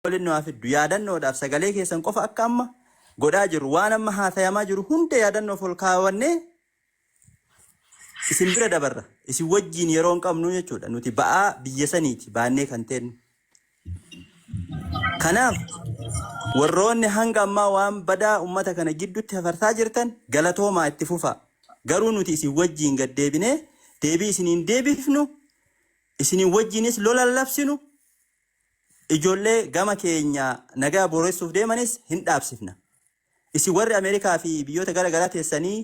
ولنو أفيد يادنو داف سجلي كيسن قف أكمل قدا جرو وانا ما هاتيا ما جرو هند يادنو فالكاونة isin bira dabarra isin wajjin yeroon qabnu jechuudha nuti ba'aa biyya saniiti baannee kan ta'en kanaaf warroonni hanga ammaa waan badaa ummata kana gidduutti hafartaa jirtan galatoomaa itti fufa garuu nuti isin wajjin gad deebinee deebii isiniin deebifnu isiniin wajjinis lola labsinu ijoollee gama keenya nagaa booressuuf deemanis hin dhaabsifna isin warri Ameerikaa fi biyyoota gara garaa teessanii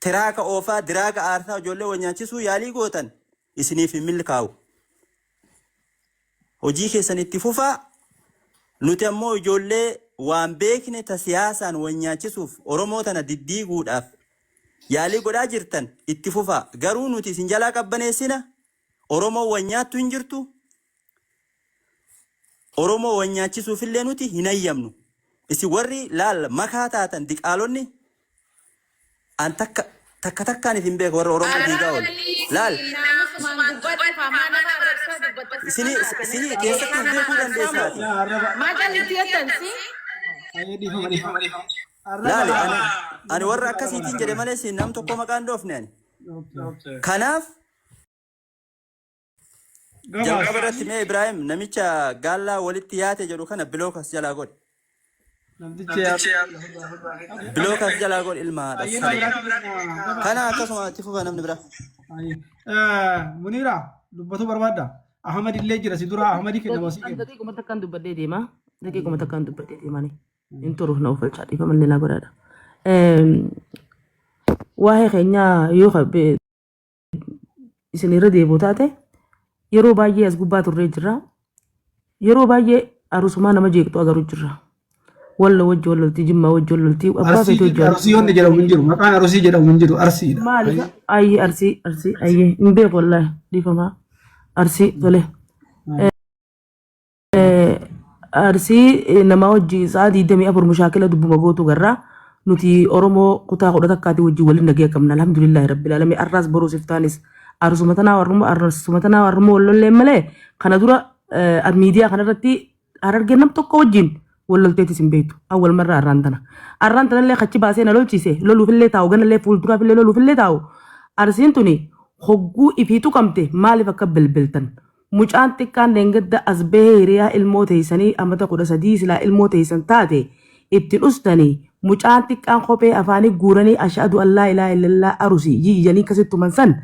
tiraaka oofaa diraaga aarsaa ijoollee wanyaachisuu yaalii gootan isiniif hin milkaa'u hojii keessan itti fufaa nuti ammoo ijoollee waan beekne ta siyaasaan wanyaachisuuf Oromoo tana diddiiguudhaaf yaalii godhaa jirtan itti fufaa garuu nuti isin jalaa qabbaneessina Oromoo wanyaattu hin jirtu Oromoo wanyaachisuufillee nuti hin hayyamnu isin warri laal makaa taatan diqaalonni an takkaan ifin beek warra Oromoo diigaa ol laal sini keessatti beekuu dandeessaati laal ani warra akkasiitiin jedhe malee siin nam tokko maqaan dhoofne ani kanaaf jalqaba irratti mee Ibrahim namicha gaallaa walitti yaate jedhu kana bilookas jalaa godhe بلوكاس جلا قول إلما كان أكسر تفوق أنا من برا منيرة دبتو بربادا أحمد اللي جرى سيدورا أحمد كده ماسك دقيقة ما تكان دبتة دي ما دقيقة ما تكان دبتة دي ماني إنتو روحنا وفل شادي فمن لنا قرادا واه خينيا يوخ إسنيرة دي بوتاته يرو باجي أسقوبات الرجرة يرو باجي أروسمان ما جيك تو أجرو جرة ولا وجه ولا تجمع وجه ولا تي أبغى في توجه أرسي هون نجرا منجرو ما كان أرسي جرا منجرو أرسي مالك أي أرسي أي نبيه والله دي فما أرسي وله أرسي نما وجه سادي دمي أبور مشاكل دب مجوتو جرا نتي أورمو قطع قطع كاتي وجه ولا نجيا كمنا الحمد لله رب العالمين الراس بروس إفتانيس أرسو متنا ورمو ولا ملأ خنا دورا الميديا خنا رتي أرجع تكو وجين ولا التيتي سنبيتو أول مرة أرانتنا اللي خدتي باسين لول تيسه لولو في اللي تاو جن اللي فول ترا في اللي لولو في اللي تاو أرسنتوني خجو إفيتو كمته مالي فكبل بلتن مش أنت كان نجد أسبهريا الموت يسني أما تقول سديس لا الموت يسن تاتي ابتنوستني مش أنت كان خبي أفاني جورني أشهد أن لا إله إلا الله أرسي يعني كسرت من سن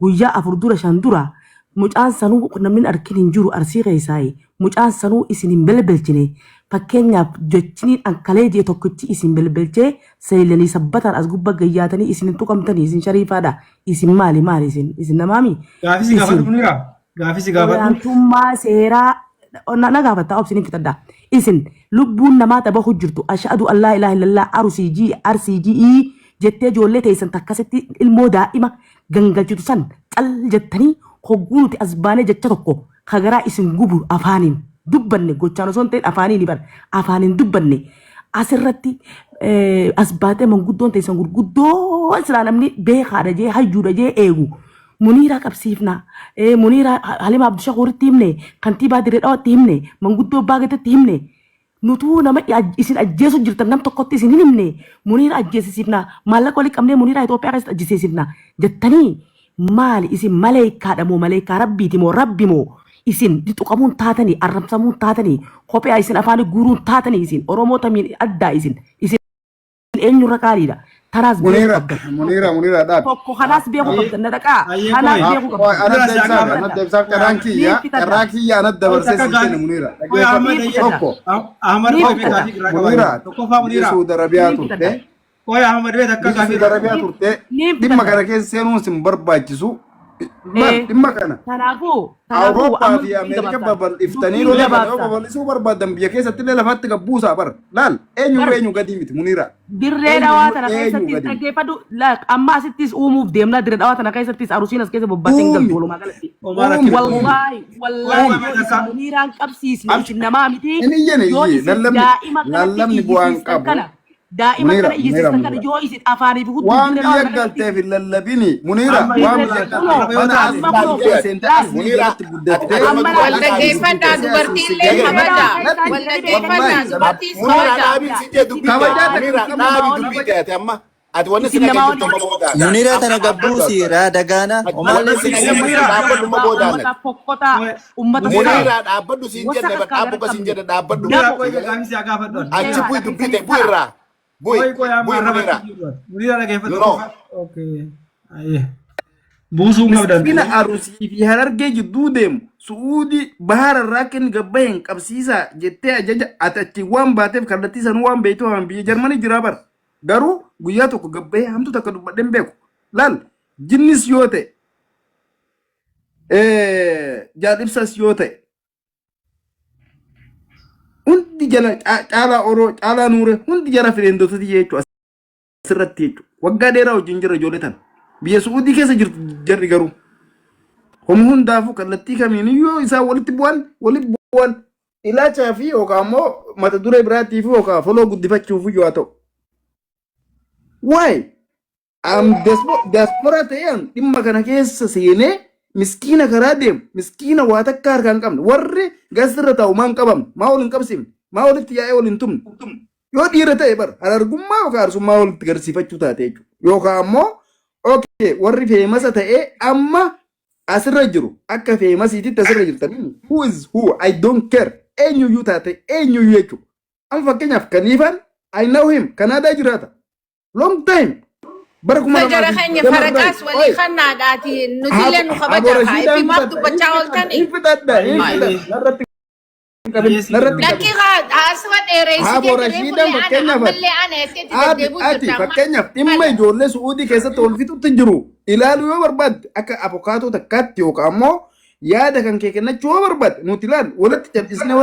ويا أفردورا شندورا مش أن سنو كنا من أركين جورو أرسي غيساي مش أن سنو إسنين بلبلتني فكينيا جتنين أن كليدي توكتي إسم بالبلجة سيلني سبتان أزقوبا جياتني إسم توكمتني إسم شريف هذا إسم مالي إسم نمامي غافي غافة منيرة غافي غافة أنتم ما سيرا أنا غافة تأوب سنين كتدا إسم لبون نما تبغى جرتو أشهد أن لا إله إلا الله أرسي جي جتة جولة إسم تكستي المودا إما جنجل جتوسن كل جتني خقولو تأزبانة جتتوكو خجرا إسم جبر أفانين dubbanne gochaano son ta'e afaanii ni bar afaanin dubbanne asirratti asbaate manguddoon ta'e gurguddoo isla namni beekaadha jee hayyuudha jee eegu muniira qabsiifna muniira Halima Abdushakuuritti himne kantiibaa Dirree Dhawaatti himne manguddoo Baageetatti himne nutuu nama isin ajjeesu jirtan nam tokkotti isin hin himne muniira ajjeesisiifna maallaqa walii qabnee muniira Itoophiyaa keessatti ajjeesisiifna jettanii maali isin maleekaadha moo maleekaa rabbiiti moo rabbi moo isin dituqamuun taatanii arrabsamuun taatanii kophee isin afaanii guuruun taatanii isin Oromoo tamiin addaa isin eenyurra qaaliidha tanaas Muniira dhaab tokko kanaas beeku qabdan dhaqaa kanaas beeku qabdan anadda ibsaaf carraa kiyya anadda barsee siisene Muniira tokko Ahmad Muniira Saudi Arabiyaa turte Ahmad Saudi Arabiyaa turte dhimma kana keessa seenuun sin barbaachisu dhimma kana Awurooppaa fi Ameerika babal'iftanii lola babal'isuu barbaadan biyya keessatti illee lafatti gabbuusaa bar laal eenyu gadii miti Muniira Dirree Dhawaa tana keessatti dhaggeeffadhu amma asittis uumuuf deemna Dirree Dhawaa tana keessattis arusiin as keessa bobbaatee galtu walumaa galatti wallaahi Muniiraan qabsiisne namaa miti lallabni bu'aan qabu دائما كان يجي كان جويس افاني بيقول وام يقل في اللبيني منيرة وام يقل منيرة ولا كيف انا دبرتي لي حمدا ولا كيف انا دبرتي Munira tana gabbuusi raadagaana omaallee Munira dhaabbadhu siin jedhe dhaabbadhu siin jedhe dhaabbadhu. Achi bu'i dubbite bu'irraa. Miskiina arusii fi harargee jidduu deemu su'uudii bahara irraa kenni gabbaheen qabsiisaa jettee ajaja ati achi waan baateef kallattii sanuu waan beektu waan biyya Jarmanii jiraa bara. Garuu guyyaa tokko gabbahee hamtu takka dubbadheen beeku. Laal jinnis yoo ta'e jaadhibsas yoo ta'e hundi jala caalaa oroo caalaa nuure hundi jara fireendotati jechuudha asirratti jechuudha. Waggaa dheeraa wajjin jira ijoollee tana. Biyya Suudii keessa jirtu jarri garuu homu hundaafuu kallattii kamiiniyyuu isaan walitti bu'an ilaachaa fi yookaan immoo mata duree biraatiif yookaan foloo guddifachuuf yoo ta'u. Why? Diaspora ta'een dhimma kana keessa seenee miskiina karaa deemu miskiina waa takka harkaan qabne warri gasirra taa'u maan qabamne maa waliin qabsiifne maa walitti yaa'ee waliin tumne yoo dhiira ta'e bara harargummaa yookaan arsummaa walitti garsiifachuu taate jechuudha yookaan immoo okay warri feemasa ta'ee amma asirra jiru akka feemasiititti asirra jirtanii who is who I don't care eenyuyyuu taate eenyuyyuu jechuudha amma fakkeenyaaf kaniifan I know him Kanaadaa jiraata long time فجر خني فرقاس ولي خنا داتي نزيل نخبجة هاي في ما تبجع والتاني لكن غاد أسود إيريسي فكينيا تيمما يجولي سعودي كيسا تولفتو تنجرو إلالو يوبرباد أكا أبوكاتو تكات يوكامو يادا كان كيكنا يوبرباد نوتيلان ولا تجابسنا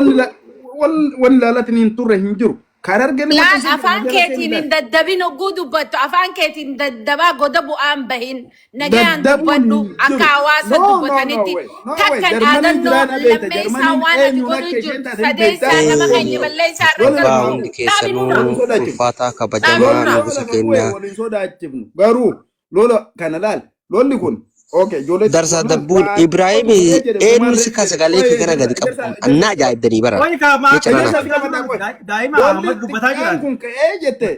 ولا لا تنين تور هنجرو laan afaan keetiin hin daddabin oguu dubbattu afaan keetiin daddabaa goda bu'aan bahin nagayaan dubbadhu akka hawaasa dubbatanitti takka dhaadannoo lammeessaa waan ati godhu jirtu sadeessaa nama keenya balleessaa irra hundi keessanuu ulfaataa kabajamaa nugusa keenya garuu lola kana laal lolli kun darsa dabbuun Ibrahim eenyusi ka sagalee fi gara gadi qabu anna ajaa'ibdanii bara daa'ima Ahmad dubbataa jira kun ka'ee jette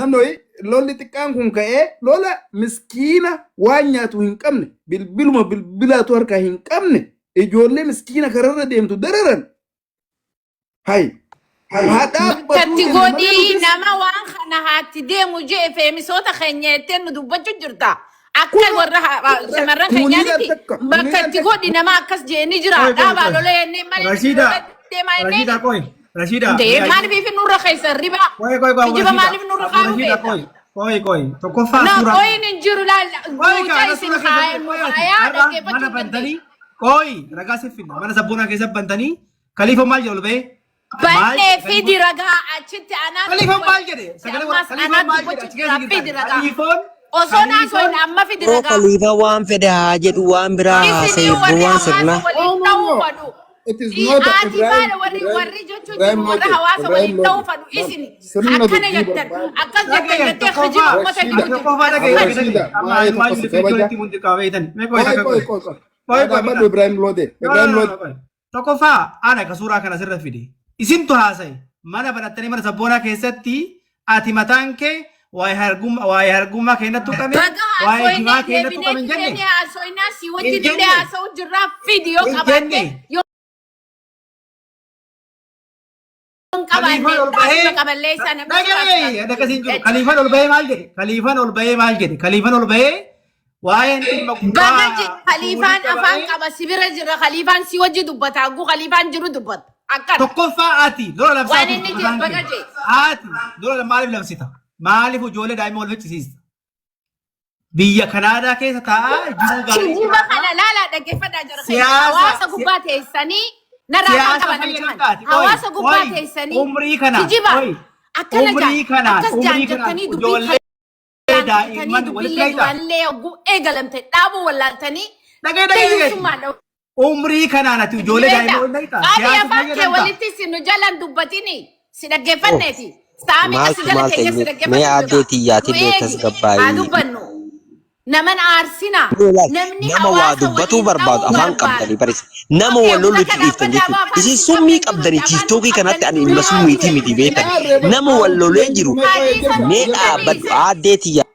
namnooyi lolli xiqqaan kun ka'ee lola miskiina waan nyaatu hin qabne bilbilaatu harkaa hin qabne ijoollee miskiina kararra deemtu dararan Katti godii nama waan kana haatti deemu jee feemisoota keenya jetteen nu dubbachuu jirta. Akka warra shamarran keenyaatti bakka itti godhi nama akkas jeeni jira dhaabaa lola jennee malee Rashida maaliif nurra keessa riba ijiba maaliif nurra Koi tokkoffaa suuraa Koi hin jiru laalla guutaa isin haayaa dhaggeeffachuu bantanii Koi ragaa siffinna mana sabboonaa keessa bantanii kaliifa maal jedhu lubee Bannee fidi ragaa achitti anaan kaliifa maal jedhe sagalee maal jedhe fidi ragaa Osona soin amma fidi ragaa kaliifa waan fedhe haa jedhu waan biraa haasa'e waan sirna It is not a Ibrahim. Warri jechuun warra hawaasa waliin ta'uu fadhu isin akkana jettan akkas jettan jettee khijiba uummata tokkoffaa ana ka suuraa kana sirra fide isintu haasa'e mana banattanii mana sabboonaa keessatti ati mataan kee waa'ee hargummaa keenyatti tuqame waa'ee jimaa keenyatti tuqame hin jenne haasa'inaa si wajjin illee haasa'u jirraa fidiyoo qabatte Kaliifan ol bahee maal jedhe? Kaliifan ol bahee waa'een dhimma guddaa. Kaliifan afaan qaba sibira jira kaliifan si wajji dubbata aguu kaliifan jiru dubbata. Akkana. Tokkoffaa ati lola labsaa. Waan inni jedhu bagaje. Ati lola maaliif labsita? Maaliif ijoollee daa'ima wal ficcisiista? Biyya Kanaadaa keessa taa'aa jiru gaarii. Jiba kana laalaa dhaggeeffadhaa jira. Hawaasa gubbaa teessanii. Hawaasa gubbaa teessanii umrii kana akkas jaanjattanii dubbii daa'imman wallee oguu eegalamte dhaabuu wallaaltanii umrii kanaan ati ijoollee daa'imman qabii afaan kee walitti si nu jalan dubbatini si dhaggeeffanneeti Saami Maaltu asii jala maal keenya ta'e si mee addee xiyyaati Nu beektas eegi. gabbaayee. Haa dubbannu. Naman aarsina. Namni Nama waa hawaasa dubbatuu waliin barbaadu ta'uu afaan barbaada. qabdanii barreessa. Nama Okay, wal loluu buna itti kana dhiiftan abbadaa jechuudha. afaan Isin hin summii qabnetti qabdanii nuti tiiktookii afaan kanatti ani qabdanii ilma summiitii miti beekan. Nama wal lolee jiru Hadiisa mee nuti dhaabbadhu hadiisa. addee xiyyaa.